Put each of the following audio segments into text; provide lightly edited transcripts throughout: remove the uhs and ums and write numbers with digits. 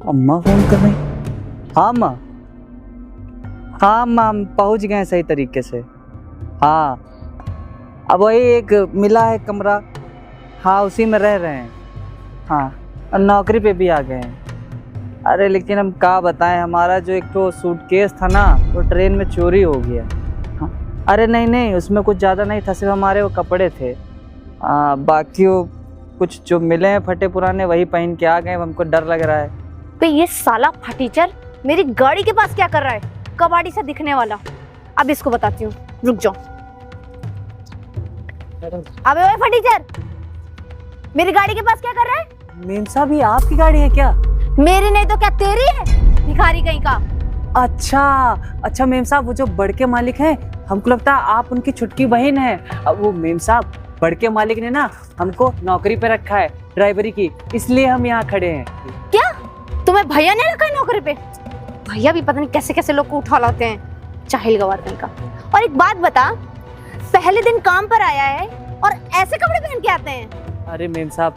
अम्मा फोन कर रही। हाँ माँ, हाँ माँ, हम पहुँच गए सही तरीके से। हाँ, अब वही एक मिला है कमरा, हाँ उसी में रह रहे हैं। हाँ, और नौकरी पे भी आ गए हैं। अरे लेकिन हम क्या बताएं, हमारा जो एक तो सूटकेस था ना, वो ट्रेन में चोरी हो गया। हाँ, अरे नहीं नहीं, उसमें कुछ ज़्यादा नहीं था, सिर्फ हमारे वो कपड़े थे। बाकी वो कुछ जो मिले हैं फटे पुराने वही पहन के आ गए, हमको डर लग रहा है। पे ये साला फटीचर मेरी गाड़ी के पास क्या कर रहा है, कबाड़ी सा दिखने वाला। अब इसको बताती हूँ, रुक जाओ। अबे ओए फटीचर, मेरी गाड़ी के पास क्या कर रहा है? मेम साहब, ये आपकी गाड़ी है क्या? मेरी नहीं तो क्या तेरी है, भिखारी कहीं का। अच्छा अच्छा मेम साहब, वो जो बड़के मालिक हैं, हमको लगता है आप उनकी छुटकी बहन है। अब वो मेम साहब, बड़के मालिक ने ना हमको नौकरी पे रखा है ड्राइवरी की, इसलिए हम यहाँ खड़े हैं। क्या तुम्हें भैया ने रखा है नौकरी पे? भैया भी पता नहीं कैसे कैसे लोग को उठा लाते हैं, चाहिल गवार कहीं का। और एक बात बता, पहले दिन काम पर आया है और ऐसे कपड़े पहन के आते हैं? अरे मेम साहब,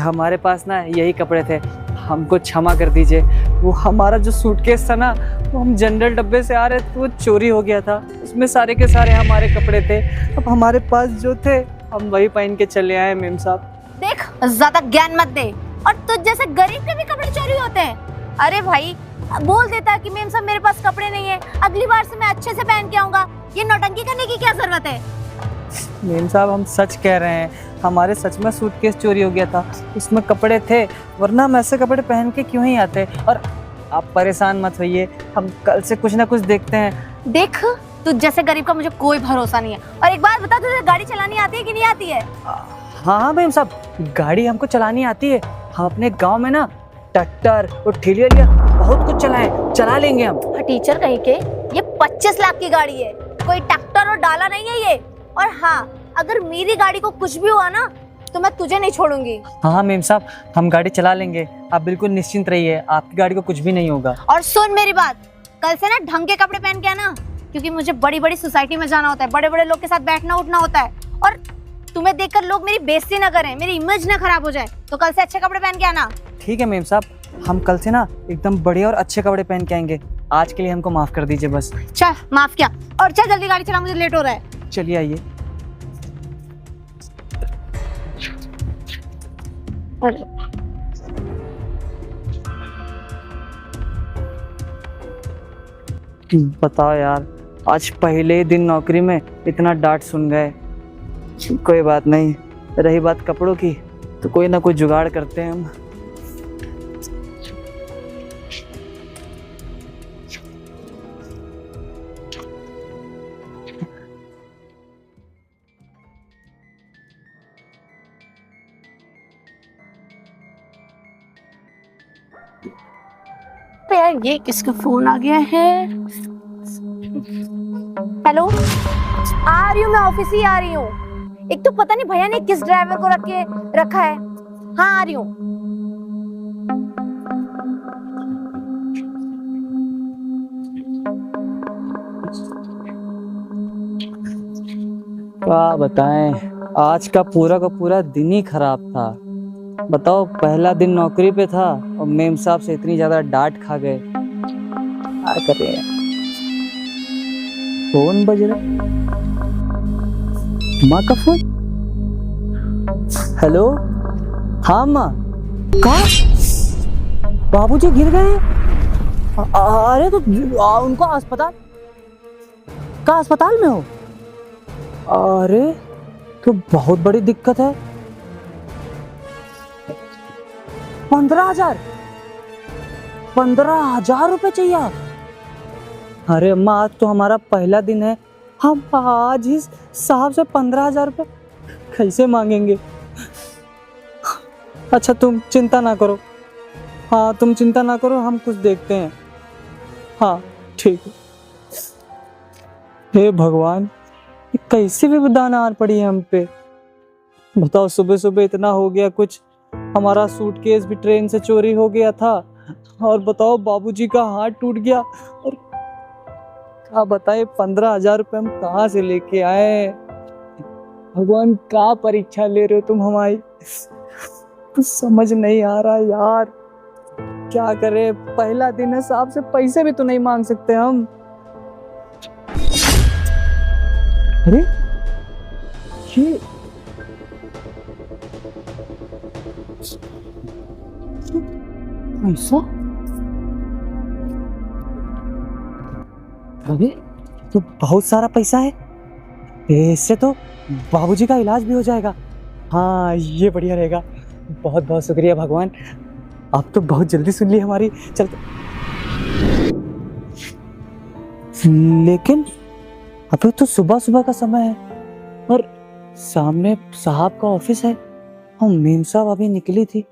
हमारे पास ना यही कपड़े थे, हमको क्षमा कर दीजिए। वो हमारा जो सूटकेस था ना, वो हम जनरल डब्बे से आ रहे थे, वो चोरी हो गया था, उसमें सारे के सारे हमारे कपड़े थे। अब हमारे पास जो थे हम वही पहन के चले आए मेम साहब। देख, ज्यादा ज्ञान मत दे। और तुझ जैसे गरीब के भी कपड़े चोरी होते हैं? अरे भाई, बोल देता कि मेम साहब मेरे पास कपड़े नहीं है, अगली बार से मैं अच्छे से पहन के आऊंगा। ये नौटंकी करने की क्या जरूरत है? मेम साहब, हम सच कह रहे हैं, हमारे सच में सूटकेस चोरी हो गया था, उसमें कपड़े थे, वरना हम ऐसे कपड़े पहन के क्यों ही आते। और आप परेशान मत होइए, हम कल से कुछ ना कुछ देखते हैं। देख, तुझ जैसे गरीब का मुझे कोई भरोसा नहीं है। और एक बात बता, तुझे गाड़ी चलानी आती है कि नहीं आती है? हाँ हाँ मेम साहब, गाड़ी हमको चलानी आती है। हम अपने गांव में ना ट्रैक्टर और ठेलिया बहुत कुछ चला लेंगे हम। टीचर कहीं के, ये 25 लाख की गाड़ी है, कोई ट्रैक्टर और डाला नहीं है ये। और हाँ, अगर मेरी गाड़ी को कुछ भी हुआ ना, तो मैं तुझे नहीं छोड़ूंगी। हाँ मेम साहब, हम गाड़ी चला लेंगे, आप बिल्कुल निश्चिंत रहिए, आपकी गाड़ी को कुछ भी नहीं होगा। और सुन मेरी बात, कल से ना ढंग के कपड़े पहन के आना, क्योंकि मुझे बड़ी बड़ी सोसाइटी में जाना होता है, बड़े बड़े लोग के साथ बैठना उठना होता है। और तुम्हें देखकर लोग मेरी बेइज्जती ना करें, मेरी इमेज ना खराब हो जाए, तो कल से अच्छे कपड़े पहन के आना। ठीक है मेम साहब, हम कल से ना एकदम बढ़िया और अच्छे कपड़े पहन के आएंगे। आज के लिए हमको माफ कर दीजिए बस। चल, माफ किया। और चल जल्दी गाड़ी चला, मुझे लेट हो रहा है। चलिए आइए। बताओ यार, आज पहले दिन नौकरी में इतना डांट सुन गए। कोई बात नहीं, रही बात कपड़ों की, तो कोई ना कोई जुगाड़ करते हैं हम। यार, ये किसका फोन आ गया है? हेलो, आ रही हूँ, मैं ऑफिस ही आ रही हूँ। एक तो पता नहीं भैया ने किस ड्राइवर को रखा है। हाँ, आ रही हूँ। क्या बताएं, आज का पूरा दिन ही खराब था। बताओ, पहला दिन नौकरी पे था और मेम साहब से इतनी ज्यादा डांट खा गए। क्या करें, फोन बज रहा, माँ का फोन। हेलो, हाँ माँ। कहा बाबूजी गिर गए? अरे तो उनको अस्पताल में हो? अरे तो बहुत बड़ी दिक्कत है। 15,000 रुपए चाहिए? अरे अम्मा, आज तो हमारा पहला दिन है, हम आज ही साहब से 15,000 रुपए कैसे मांगेंगे? अच्छा तुम चिंता ना करो, हाँ तुम चिंता ना करो, हम कुछ देखते हैं। हाँ ठीक है। हे भगवान, कैसे भी दाना आ पड़ी है हम पे। बताओ, सुबह सुबह इतना हो गया कुछ, हमारा सूटकेस भी ट्रेन से चोरी हो गया था, और बताओ बाबूजी का हाथ टूट गया, और क्या बताए 15,000 रुपए हम कहाँ से लेके आए। भगवान, क्या परीक्षा ले रहे हो तुम हमारी, कुछ समझ नहीं आ रहा यार। क्या करे, पहला दिन है साहब, से पैसे भी तो नहीं मांग सकते हम। अरे ये पैसा, अरे तो बहुत सारा पैसा है, इससे तो बाबूजी का इलाज भी हो जाएगा। हाँ ये बढ़िया रहेगा, बहुत बहुत शुक्रिया भगवान, आप तो बहुत जल्दी सुन ली हमारी। चलते, लेकिन अभी तो सुबह सुबह का समय है और सामने साहब का ऑफिस है और मेम साहब अभी निकली थी।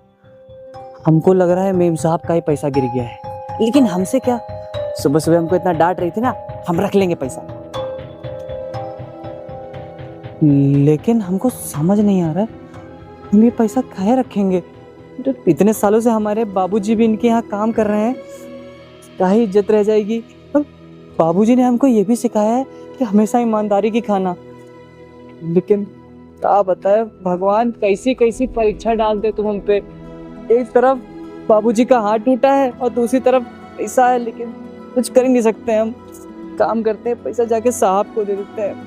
हमको लग रहा है मेम साहब का ही पैसा गिर गया है, लेकिन हमसे क्या, सुबह सुबह हमको इतना डांट रही थी ना, हम रख लेंगे पैसा। लेकिन हमको समझ नहीं आ रहा है हम ये पैसा काहे रखेंगे। तो इतने सालों से हमारे बाबूजी भी इनके यहाँ काम कर रहे हैं, काहे इज्जत रह जाएगी। और बाबूजी ने हमको ये भी सिखाया है कि हमेशा ईमानदारी की खाना, लेकिन क्या बताए भगवान, कैसी कैसी परीक्षा डालते तुम हम पे। एक तरफ बाबूजी का हाथ टूटा है और दूसरी तरफ पैसा है, लेकिन कुछ कर ही नहीं सकते हम। काम करते हैं, पैसा जाके साहब को दे देते हैं।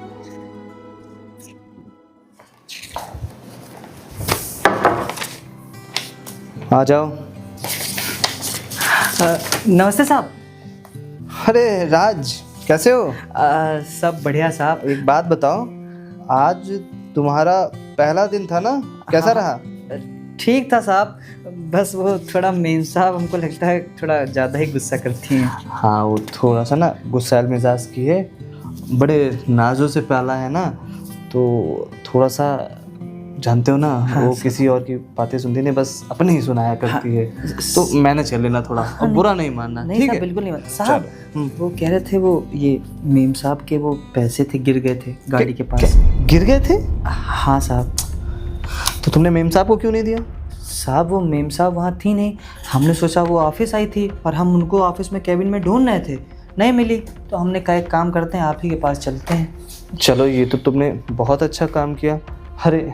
आ जाओ। नमस्ते साहब। अरे राज, कैसे हो? सब बढ़िया साहब। एक बात बताओ, आज तुम्हारा पहला दिन था ना, कैसा रहा? ठीक था साहब, बस वो थोड़ा मेम साहब हमको लगता है थोड़ा ज़्यादा ही गुस्सा करती हैं। हाँ, वो थोड़ा सा ना गुस्सैल मिजाज की है, बड़े नाजों से प्याला है ना, तो थोड़ा सा जानते हो ना। हाँ, वो किसी और की बातें सुनती नहीं, बस अपने ही सुनाया करती है। तो मैंने चल लेना थोड़ा, और बुरा नहीं मानना, नहीं ठीक साहब, है? बिल्कुल नहीं साहब। वो कह रहे थे, वो ये मेम साहब के वो पैसे थे, गिर गए थे गाड़ी के पास। गिर गए थे? हाँ साहब। तो तुमने मेम साहब को क्यों नहीं दिया? साहब वो मेम साहब वहाँ थी नहीं, हमने सोचा वो ऑफिस आई थी और हम उनको ऑफिस में कैबिन में ढूंढ रहे थे, नहीं मिली, तो हमने कहा एक काम करते हैं, आप ही के पास चलते हैं। चलो, ये तो तुमने बहुत अच्छा काम किया। अरे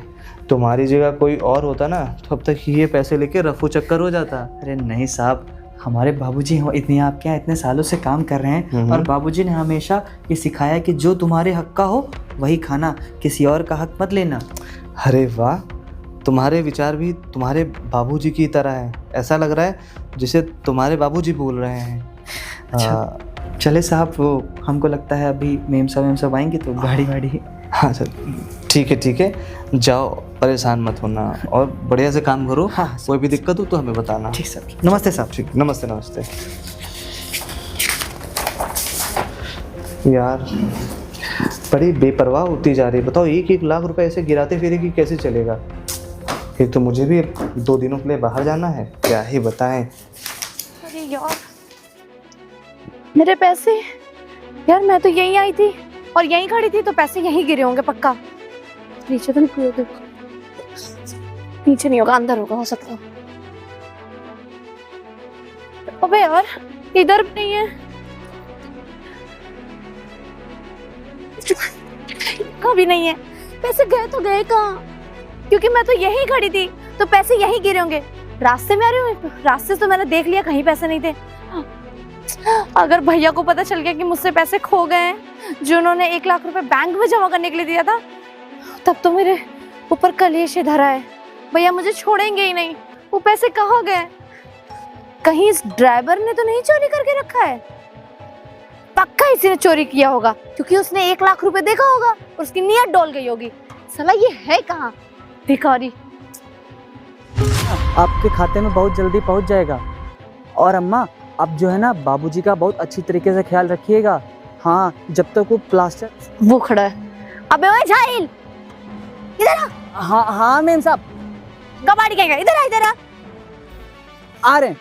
तुम्हारी जगह कोई और होता ना, तो अब तक ये पैसे लेके रफू चक्कर हो जाता। अरे नहीं साहब, हमारे बाबूजी इतने आपके यहाँ इतने सालों से काम कर रहे हैं और बाबूजी ने हमेशा ये सिखाया कि जो तुम्हारे हक का हो वही खाना, किसी और का हक मत लेना। अरे वाह, तुम्हारे विचार भी तुम्हारे बाबूजी की तरह है। ऐसा लग रहा है जैसे तुम्हारे बाबूजी बोल रहे हैं। अच्छा चले साहब, वो हमको लगता है अभी मेम साहब आएंगे तो गाड़ी वाड़ी। हाँ सर, ठीक है, जाओ, परेशान मत होना और बढ़िया से काम करो। हाँ, कोई भी दिक्कत हो तो हमें बताना। ठीक सर। नमस्ते साहब। ठीक, नमस्ते। यार बड़ी बेपरवाह होती जा रही है। बताओ, 1-1 लाख रुपए ऐसे गिराते फिरे कि कैसे चलेगा? एक तो मुझे भी 2 दिनों के लिए बाहर जाना है, क्या ही बताएं। अरे यार, मेरे पैसे, यार मैं तो यहीं आई थी और यहीं खड़ी थी, तो पैसे यहीं गिरे होंगे पक्का। नीचे तो नहीं होगा, नीचे नहीं होगा, अंदर होगा हो सकता है। अबे यार, इधर भी नहीं है, कभी नहीं है। पैसे गए तो गए कहाँ? क्योंकि मैं तो यहीं खड़ी थी, तो पैसे यहीं गिरे होंगे। रास्ते में आ रही हूँ, रास्ते से तो मैंने देख लिया कहीं पैसे नहीं थे। अगर भैया को पता चल गया कि मुझसे पैसे खो गए हैं, जो उन्होंने 1 लाख रुपए बैंक में जमा करने के लिए दिया था, तब तो मेरे ऊपर कलेश धरा है। भैया मुझे छोड़ेंगे ही नहीं। वो पैसे कहाँ गए? कहीं इस ड्राइवर ने तो नहीं चोरी करके रखा है? पक्का इसी ने चोरी किया होगा, क्योंकि उसने 1 लाख रुपए देखा होगा और उसकी नीयत डोल गई होगी। साला ये है कहाँ? भिखारी। आपके खाते में बहुत जल्दी पहुंच जाएगा। और अम्मा, आप जो है ना बाबूजी का बहुत अच्छी तरीके से ख्याल रखिएगा। हाँ, जब तक वो प्लास्टर। वो खड़ा है। अबे ओए जाहिल, इधर आ। हाँ मेम साहब। कबाड़ी कहेगा, इधर आ, इधर आ रहे हैं।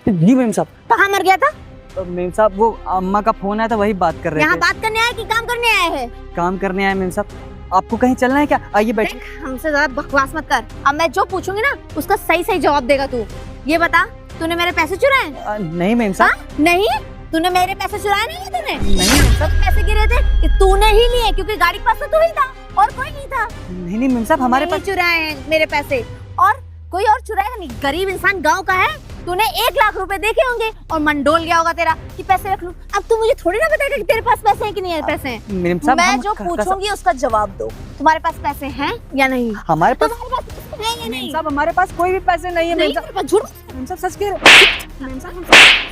जी मेम साहब। कहाँ मर गया था? मेम साहब, वो अम्मा का फोन आया था, वही बात कर रहे थे। यहाँ बात करने आया कि काम करने आया है? काम करने आए मेम साहब। आपको कहीं चलना है क्या? आइए बैठिए। हमसे ज्यादा बकवास मत कर। अब मैं जो पूछूंगी ना, उसका सही जवाब देगा तू। ये बता, तूने मेरे पैसे चुराए? नहीं मेम साहब। नहीं, तूने मेरे पैसे चुराए नहीं है तूने? नहीं मेम साहब। पैसे गिरे थे कि तूने ही लिए, क्योंकि गाड़ी के पास तो तू ही था और कोई नहीं था। नहीं मेम साहब, हमारे पास चुराए हैं मेरे पैसे। और कोई और चुराएगा नहीं। गरीब इंसान गांव का है, तूने 1 लाख रुपए देखे होंगे और मन डोल गया होगा तेरा कि पैसे रख लूं। अब तू मुझे थोड़ी ना बताएगा कि तेरे पास पैसे हैं कि नहीं है पैसे हैं। मेम साहब, मैं हम जो पूछूंगी उसका जवाब दो। तुम्हारे पास पैसे हैं या नहीं? हमारे पास तुम्हारे पास पैसे हैं या नहीं? साहब, हमारे पास कोई भी पैसे नहीं है। नहीं, मेम तेरे पास झूठ। मेम साहब सच कह रहे। मेम साहब,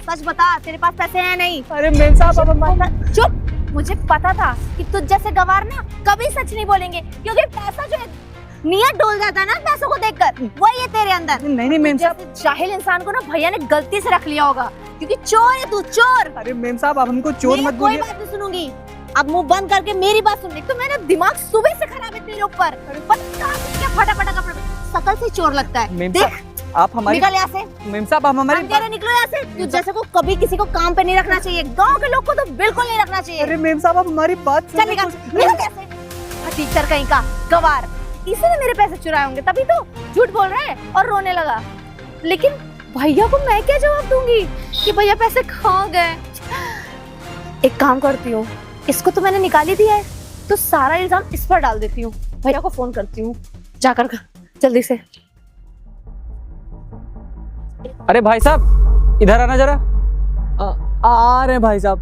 सच बता, तेरे पास पैसे हैं या नहीं? अरे मेम साहब, अब हमारे चुप। मुझे पता था कि तुझ जैसे गवार ना कभी सच नहीं बोलेंगे, क्योंकि पैसा जो है नियत डोल जाता है ना पैसों को देखकर, वही है तेरे अंदर। नहीं मेम साहब। जैसे जाहिल इंसान को ना भैया ने गलती से रख लिया होगा, क्योंकि चोर है तू, चोर। अरे मेम साहब, आप हमको चोर मत कोई बोलिए। बात नहीं सुनूंगी। अब मुंह बंद करके मेरी बात सुन ले। तो मेरा दिमाग सुबह से खराब है तेरे ऊपर। क्या फटाफटा कपड़े, शकल से चोर लगता है। मेम देख, साहब, आप हमारी निकल यहाँ से। मेम साहब, आप हमारी हम निकलो यहाँ से। तू जैसे को कभी किसी को काम पे नहीं रखना चाहिए। गांव के लोग को तो बिल्कुल नहीं रखना चाहिए। अरे मेम साहब, आप हमारी बात चल निकल, निकल कैसे? टीचर कहीं का गवार, इसी ने मेरे पैसे चुराए होंगे, तभी तो झूठ बोल रहा है और रोने लगा। लेकिन भैया को मैं क्या जवाब दूंगी कि भैया पैसे कहाँ गए? एक काम करती हूँ, इसको तो मैंने निकाल ही दिया है, तो सारा इल्जाम इस पर डाल देती हूँ। भैया को फोन करती हूँ, जाकर जल्दी से। अरे भाई साहब, इधर आना जरा। आ रहे हैं भाई साहब।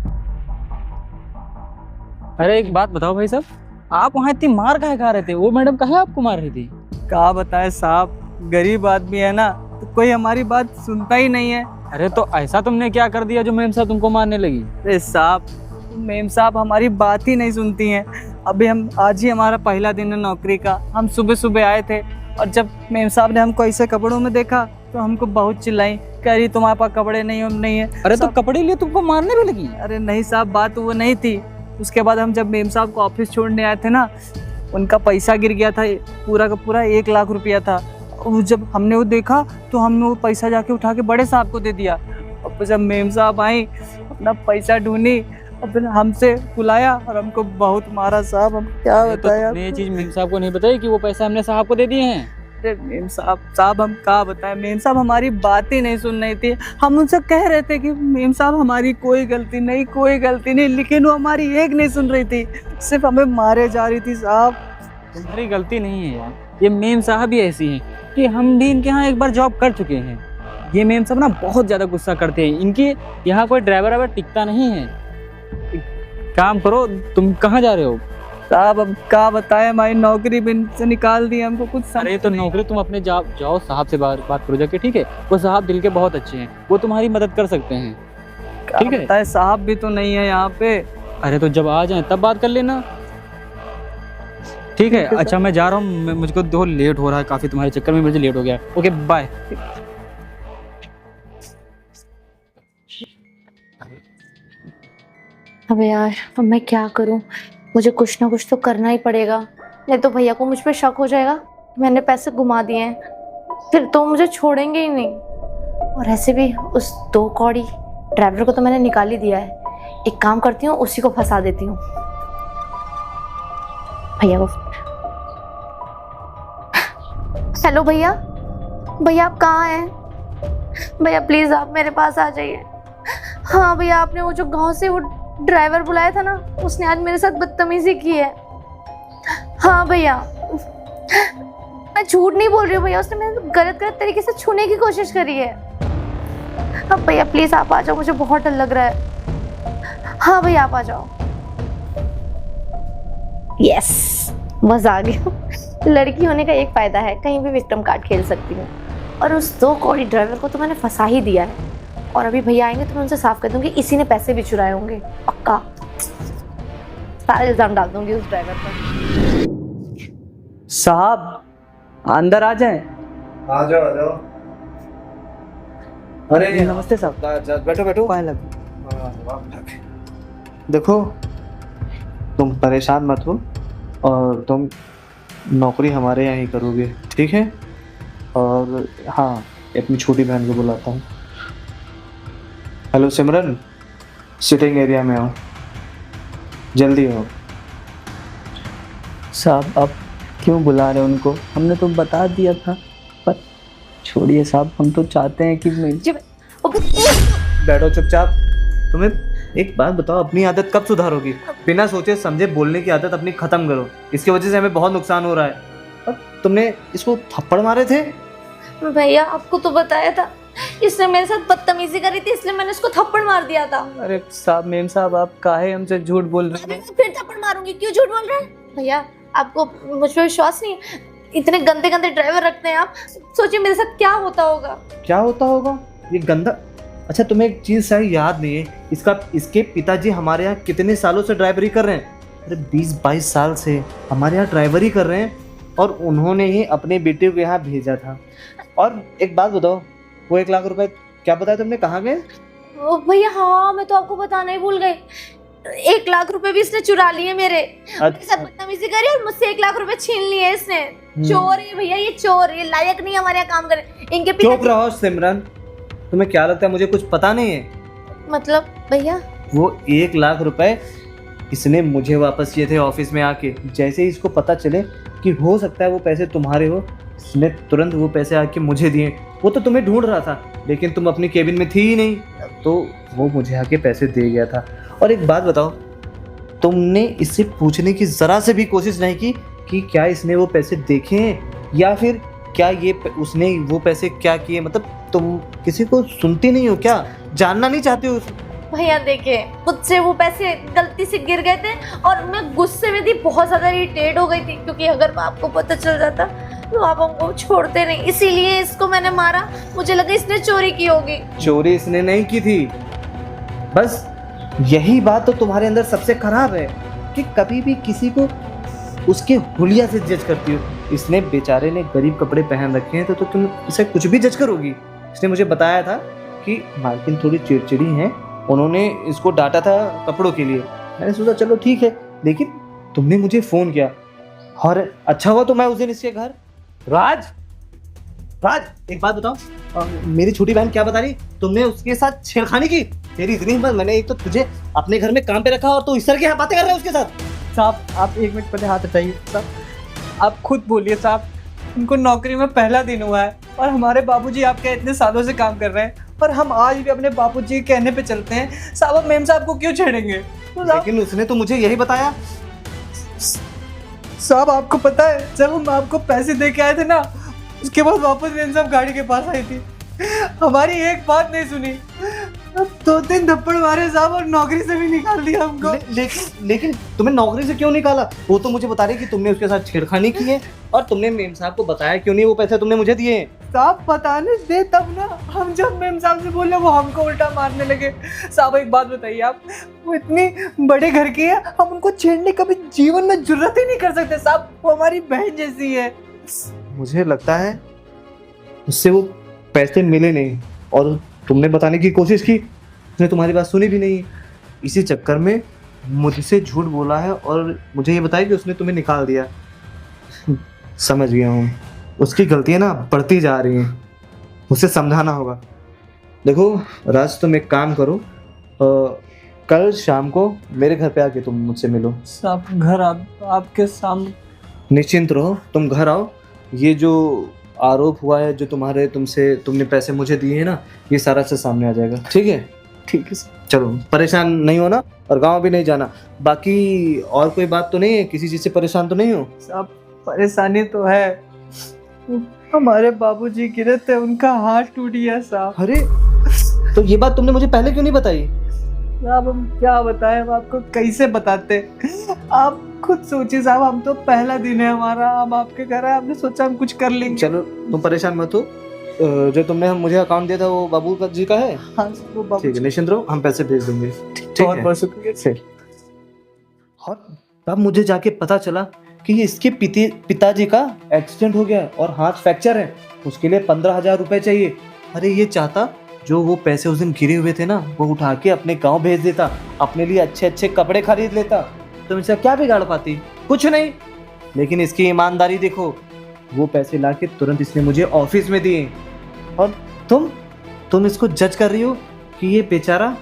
अरे एक बात बताओ भाई साहब, आप वहाँ इतनी मार काहे खा रहे थे? वो मैडम काहे आपको मार रही थी? क्या बताए साहब, गरीब आदमी है ना, तो कोई हमारी बात सुनता ही नहीं है। अरे तो ऐसा तुमने क्या कर दिया जो मैम साहब तुमको मारने लगी? अरे साहब, मेम साहब हमारी बात ही नहीं सुनती हैं। अभी हम आज ही हमारा पहला दिन है नौकरी का। हम सुबह सुबह आए थे और जब मेम साहब ने हमको ऐसे कपड़ों में देखा तो हमको बहुत चिल्लाई, कह रही तुम्हारे पास कपड़े नहीं है। अरे तो कपड़े लिए तुमको मारने भी लगी? अरे नहीं साहब, बात वो नहीं थी। उसके बाद हम जब मेम साहब को ऑफिस छोड़ने आए थे ना, उनका पैसा गिर गया था, पूरा का पूरा 1 लाख रुपया था। और जब हमने वो देखा तो हमने वो पैसा जाके उठा के बड़े साहब को दे दिया। और जब मेम साहब आई, अपना पैसा ढूंढी और फिर हमसे बुलाया और हमको बहुत मारा साहब। हम क्या तो बताया? तुमने ये चीज मेम साहब को नहीं बताई कि वो पैसा हमने साहब को दे दिए हैं? अरे मेम साहब हम क्या बताएं? मेम साहब हमारी बात ही नहीं सुन रही थी। हम उनसे कह रहे थे कि मेम साहब हमारी कोई गलती नहीं, लेकिन वो हमारी एक नहीं सुन रही थी, सिर्फ हमें मारे जा रही थी साहब। तुम्हारी गलती नहीं है यार, ये मेम साहब ही ऐसी हैं कि हम भी इनके यहाँ एक बार जॉब कर चुके हैं। ये मेम साहब ना बहुत ज्यादा गुस्सा करते हैं। इनके यहाँ कोई ड्राइवर वाइवर टिकता नहीं है। काम करो, तुम कहाँ जा रहे हो? साहब अब क्या बताएं, हमारी नौकरी भी से निकाल दी हमको। कुछ अरे तो नौकरी तुम अपने जाओ साहब से बात करो जाके, ठीक है? वो साहब दिल के बहुत अच्छे हैं, वो तुम्हारी मदद कर सकते हैं, ठीक है? बताए, साहब भी तो नहीं है यहाँ पे। अरे तो जब आ जाए तब बात कर लेना, ठीक है? अच्छा मैं जा रहा हूँ, मुझको दो लेट हो रहा है काफी, तुम्हारे चक्कर में मुझे लेट हो गया। Okay bye. अबे यार, अब मैं क्या करूं? मुझे कुछ ना कुछ तो करना ही पड़ेगा, नहीं तो भैया को मुझ पे शक हो जाएगा। मैंने पैसे घुमा दिए हैं, फिर तो मुझे छोड़ेंगे ही नहीं। और ऐसे भी उस 2 कौड़ी ड्राइवर को तो मैंने निकाल ही दिया है। एक काम करती हूँ, उसी को फंसा देती हूँ। भैया को। हेलो भैया, भैया आप कहाँ हैं? भैया प्लीज आप मेरे पास आ जाइए। हाँ भैया, आपने वो जो गांव से वो ड्राइवर बुलाया था ना, उसने आज मेरे साथ बदतमीजी की है। हाँ भैया, मैं झूठ नहीं बोल रही हूँ भैया, उसने मेरे गलत तरीके से छूने की कोशिश करी है। अब भैया प्लीज आप आ जाओ, मुझे बहुत डर लग रहा है। हाँ भैया आप आ जाओ। यस, मजा आ गया। लड़की होने का एक फायदा है, कहीं भी विक्टिम कार्ड खेल सकती हूँ। और उस 2 कौड़ी ड्राइवर को तो मैंने फंसा ही दिया है। और अभी भैया आएंगे तो मैं उनसे साफ कर दूंगी, इसी ने पैसे भी चुराए होंगे, पक्का। सारा इल्जाम डाल दूंगी उस ड्राइवर पर। साहब अंदर आ जाएं। आ जाओ। अरे नमस्ते साहब। बैठो। पाए लग। देखो, तुम परेशान मत हो और तुम नौकरी हमारे यहाँ ही करोगे, ठीक है? और हाँ, अपनी छोटी बहन को बुलाता हूँ। हेलो सिमरन, सिटिंग एरिया में आओ, जल्दी आओ। साहब आप क्यों बुला रहे उनको? हमने तो बता दिया था। पर छोड़िए साहब, हम तो चाहते हैं कि बैठो चुपचाप। तुम्हें एक बात बताओ, अपनी आदत कब सुधारोगी? बिना सोचे समझे बोलने की आदत अपनी खत्म करो। इसकी वजह से हमें बहुत नुकसान हो रहा है। और तुमने इसको थप्पड़ मारे थे? भैया आपको तो बताया था, इसने मेरे साथ बदतमीजी करी थी इसलिए मैंने इसको थप्पड़ मार दिया था। अरे साहब, मेम साहब, आप काहे हमसे झूठ बोल रहे अरे हैं? मैं फिर थप्पड़ मारूंगी, क्यों झूठ बोल रहे हैं भैया? आपको मुझ पर विश्वास नहीं है? इतने गंदे गंदे ड्राइवर रखते हैं आप, सोचिए मेरे साथ क्या होता होगा। क्या होता होगा ये गंदा? अच्छा, तुम्हें एक चीज़ शायद याद नहीं है, इसके पिताजी हमारे यहाँ कितने सालों से ड्राइवरी कर रहे हैं। अरे 20-22 साल से हमारे यहाँ ड्राइवरी कर रहे हैं, और उन्होंने ही अपने बेटे को यहाँ भेजा था। और एक बात बताओ, वो 1 लाख रुपए क्या बताया तुमने, कहाँ गए? ओ भैया हाँ, मैं तो आपको बताना ही भूल गई, 1 लाख रुपए भी इसने चुरा लिए मेरे। मेरे साथ बदतमीजी करी और मुझसे 1 लाख रुपए छीन लिए इसने। चोर है भैया, ये चोर, ये लायक नहीं हमारे यहाँ काम करे। इनके चुप रहो सिमरन, तुम्हें क्या लगता है मुझे कुछ पता नहीं है? मतलब भैया वो 1 लाख रुपए इसने मुझे वापस किए थे ऑफिस में आके। जैसे ही इसको पता चले कि हो सकता है वो पैसे तुम्हारे हो, इसने तुरंत वो पैसे आके मुझे दिए। वो तो तुम्हें ढूंढ रहा था, लेकिन तुम अपनी केबिन में थी ही नहीं, तो वो मुझे आके पैसे दे गया था। और एक बात बताओ, तुमने इससे पूछने की ज़रा से भी कोशिश नहीं की कि क्या इसने वो पैसे देखे हैं, या फिर क्या उसने वो पैसे क्या किए? मतलब तुम किसी को सुनती नहीं हो क्या? जानना नहीं चाहते हो? भैया देखिए, मुझसे वो पैसे गलती से गिर गए थे और मैं गुस्से में थी, बहुत ज़्यादा इरिटेट हो गई थी, क्योंकि अगर आपको पता चल जाता तो आप हमको छोड़ते नहीं, इसीलिए इसको मैंने मारा। मुझे लगा इसने चोरी की होगी। चोरी इसने नहीं की थी, बस यही बात तो तुम्हारे अंदर सबसे खराब है कि कभी भी किसी को उसके हुलिया से जज करती हो। इसने बेचारे ने गरीब कपड़े पहन रखे हैं, तो तुम इसे कुछ भी जज करोगी? इसने मुझे बताया था कि मालकिन थोड़ी चिड़चिड़ी हैं, उन्होंने इसको डांटा था कपड़ों के लिए। मैंने सोचा चलो ठीक है, लेकिन तुमने मुझे फ़ोन किया, और अच्छा हुआ तो मैं उस दिन इसके घर। राज, एक बात बताओ, मेरी छोटी बहन क्या बता रही, तुमने उसके साथ छेड़खानी की? तेरी इतनी हिम्मत, मैंने एक तो तुझे अपने घर में काम पे रखा और तू इस तरह की बातें कर रहा है उसके साथ। साहब, आप 1 मिनट पहले हाथ हटाइए। साहब, आप खुद बोलिए साहब, उनको नौकरी में पहला दिन हुआ है और हमारे बाबूजी आपके इतने सालों से काम कर रहे हैं, और हम आज भी अपने बाबूजी के कहने पे चलते हैं। साहब, अब मेम साहब को क्यों छेड़ेंगे? तो लेकिन उसने तो मुझे यही बताया। साहब, आपको पता है, जब हम आपको पैसे दे के आए थे ना, उसके बाद वापस मेम साहब गाड़ी के पास आई थी, हमारी एक बात नहीं सुनी, अब 2-3 थप्पड़ मारे साहब और नौकरी से भी निकाल दिया हमको। लेकिन तुम्हें नौकरी से क्यों निकाला? वो तो मुझे बता रही कि तुमने उसके साथ छेड़खानी की है, और तुमने मेम साहब को बताया क्यों नहीं वो पैसे तुमने मुझे दिए हैं? साहब, बताने दे तब ना। हम जब मेम साहब से बोले वो हमको उल्टा मारने लगे। साहब, एक बात बताइए आप, वो इतनी बड़े घर की है, हम उनको छेड़ने कभी जीवन में जुर्रत ही नहीं कर सकते साहब, वो हमारी बहन जैसी है। मुझे लगता है उससे वो पैसे मिले नहीं, और तुमने बताने की कोशिश की, उसने तुम्हारी बात सुनी भी नहीं। इसी चक्कर में मुझसे झूठ बोला है और मुझे ये बताया कि उसने तुम्हें निकाल दिया। समझ गया हूँ, उसकी गलतियाँ ना बढ़ती जा रही हैं, उसे समझाना होगा। देखो राज, तुम एक काम करो, कल शाम को मेरे घर पे आके तुम मुझसे मिलो। साहब, घर आपके सामने। निश्चिंत रहो, तुम घर आओ। ये जो आरोप हुआ है, जो तुमने पैसे मुझे दिए हैं ना, ये सारा से सामने आ जाएगा। ठीक है? ठीक है सर। चलो, परेशान नहीं होना और गांव भी नहीं जाना। बाकी और कोई बात तो नहीं है? किसी चीज़ से परेशान तो नहीं हो? साहब, परेशानी तो है, हमारे बाबूजी गिरे थे, उनका हाथ टूट गया साहब। अरे, तो ये बात तुमने मुझे पहले क्यों नहीं बताई? साहब, हम क्या बताएं, हम आपको कैसे बताते? आप खुद सोचिए साहब, हम तो पहला दिन है हमारा, हम आपके घर आए, हमने सोचा हम कुछ कर लेंगे। चलो, तुम परेशान मत हो। जो तुमने मुझे अकाउंट दिया था वो बाबू जी का है? हाँ, वो बाबू। ठीक है, निश्चिंत रहो, हम पैसे भेज देंगे। ठीक बहुत है? बहुत शुक्रिया। और तब मुझे जाके पता चला कि ये इसके पिताजी का एक्सीडेंट हो गया और हाथ फ्रैक्चर है, उसके लिए 15,000 रुपए चाहिए। अरे ये चाहता जो वो पैसे उस दिन गिरे हुए थे ना, वो उठा के अपने गांव भेज देता, अपने लिए अच्छे अच्छे कपड़े खरीद लेता, तो इससे क्या बिगाड़ पाती? कुछ नहीं। लेकिन इसकी ईमानदारी देखो, वो पैसे लाके तुरंत इसने मुझे ऑफिस में दिए, और तुम इसको जज कर रही हो कि ये बेचारा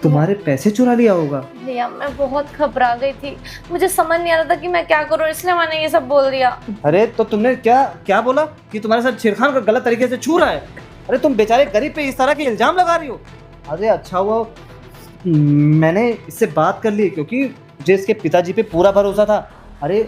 तुम्हारे पैसे चुरा लिया होगा। भैया, मैं बहुत घबरा गई थी, मुझे समझ नहीं आ रहा था कि मैं क्या करूं, इसलिए मैंने ये सब बोल दिया। अरे तो तुमने क्या बोला कि तुम्हारे साथ छेड़खानी का गलत तरीके से छू रहा है? अरे तुम बेचारे गरीब पे इस तरह के इल्जाम लगा रही हो। अरे अच्छा हुआ मैंने इससे बात कर ली, क्योंकि मुझे इसके पिताजी पे पूरा भरोसा था। अरे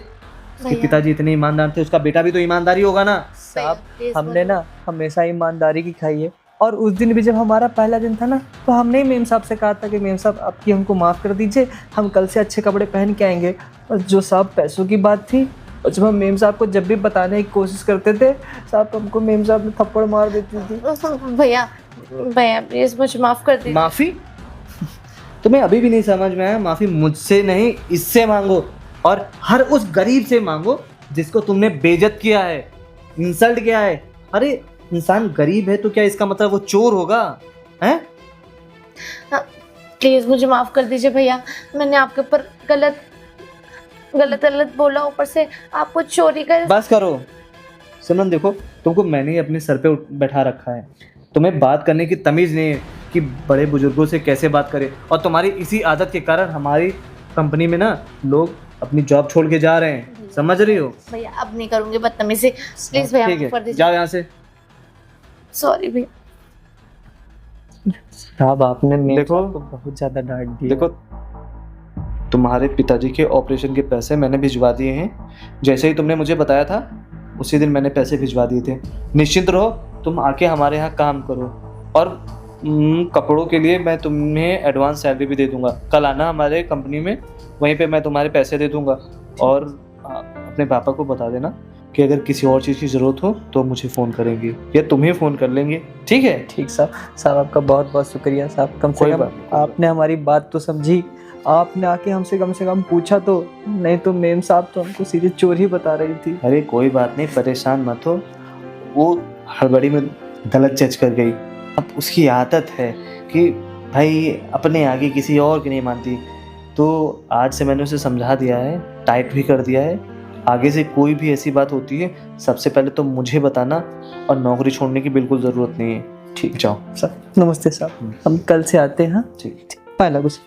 उसके भैया। पिताजी इतने ईमानदार थे, उसका बेटा भी तो ईमानदारी होगा ना। साहब प्लीज हमने ना हमेशा ईमानदारी की खाई है, और उस दिन भी जब हमारा पहला दिन था ना, तो हमने ही मेम साहब से कहा था कि मेम साहब आपकी हमको माफ़ कर दीजिए, हम कल से अच्छे कपड़े पहन के आएंगे। और जो साहब पैसों की बात थी, और जब हम मेम साहब को जब भी बताने की कोशिश करते थे, साहब हमको मेम साहब ने थप्पड़ मार देती थी। भैया भैया प्लीज मुझे माफ कर दीजिए। माफी? तुम्हें अभी भी नहीं समझ में आया? माफी मुझसे नहीं, इससे मांगो, और हर उस गरीब से मांगो जिसको तुमने बेइज्जत किया है, इंसल्ट किया है। अरे इंसान गरीब है तो क्या इसका मतलब वो चोर होगा? हैं? प्लीज मुझे माफ कर दीजिए भैया, मैंने आपके ऊपर गलत गलत गलत बोला, ऊपर से आपको चोरी का। बस करो सिमरन, देखो तुमको मैंने ही अपने सर पे बैठा रखा है, तुम्हें बात करने की तमीज़ नहीं है कि बड़े बुजुर्गों से कैसे बात करें। और तुम्हारी इसी आदत के कारण हमारी कंपनी में ना लोग अपनी जॉब छोड़ के जा रहे हैं, समझ रही हो? भैया अब नहीं करूंगी बदतमीजी, प्लीज भैया ठीक माफ कर है, दीजिए। जाओ यहाँ से। सॉरी भैया। साहब आपने मेम देखो- साहब को बहुत ज़्यादा डांट दिया। देखो तुम्हारे पिताजी के ऑपरेशन के पैसे मैंने भिजवा दिए हैं, जैसे ही तुमने मुझे बताया था उसी दिन मैंने पैसे भिजवा दिए थे। निश्चिंत रहो, तुम आके हमारे यहाँ काम करो, और कपड़ों के लिए मैं तुम्हें एडवांस सैलरी भी दे दूंगा। कल आना हमारे कंपनी में, वहीं पे मैं तुम्हारे पैसे दे दूंगा। और अपने पापा को बता देना कि अगर किसी और चीज़ की ज़रूरत हो तो मुझे फ़ोन करेंगे या तुम्हें फ़ोन कर लेंगे, ठीक है? ठीक साहब, साहब आपका बहुत बहुत शुक्रिया साहब। कम से कोई कम बात नहीं। आपने हमारी बात तो समझी, आपने आके हमसे कम से कम पूछा तो, नहीं तो मेम साहब तो हमको सीधे चोर ही बता रही थी। अरे कोई बात नहीं, परेशान मत हो, वो हड़बड़ी में गलत जज कर गई। अब उसकी आदत है कि भाई अपने आगे किसी और की नहीं मानती, तो आज से मैंने उसे समझा दिया है, टाइट भी कर दिया है। आगे से कोई भी ऐसी बात होती है सबसे पहले तो मुझे बताना, और नौकरी छोड़ने की बिल्कुल ज़रूरत नहीं है। ठीक, जाओ। साहब नमस्ते साहब, हम कल से आते हैं। ठीक। पहला कुछ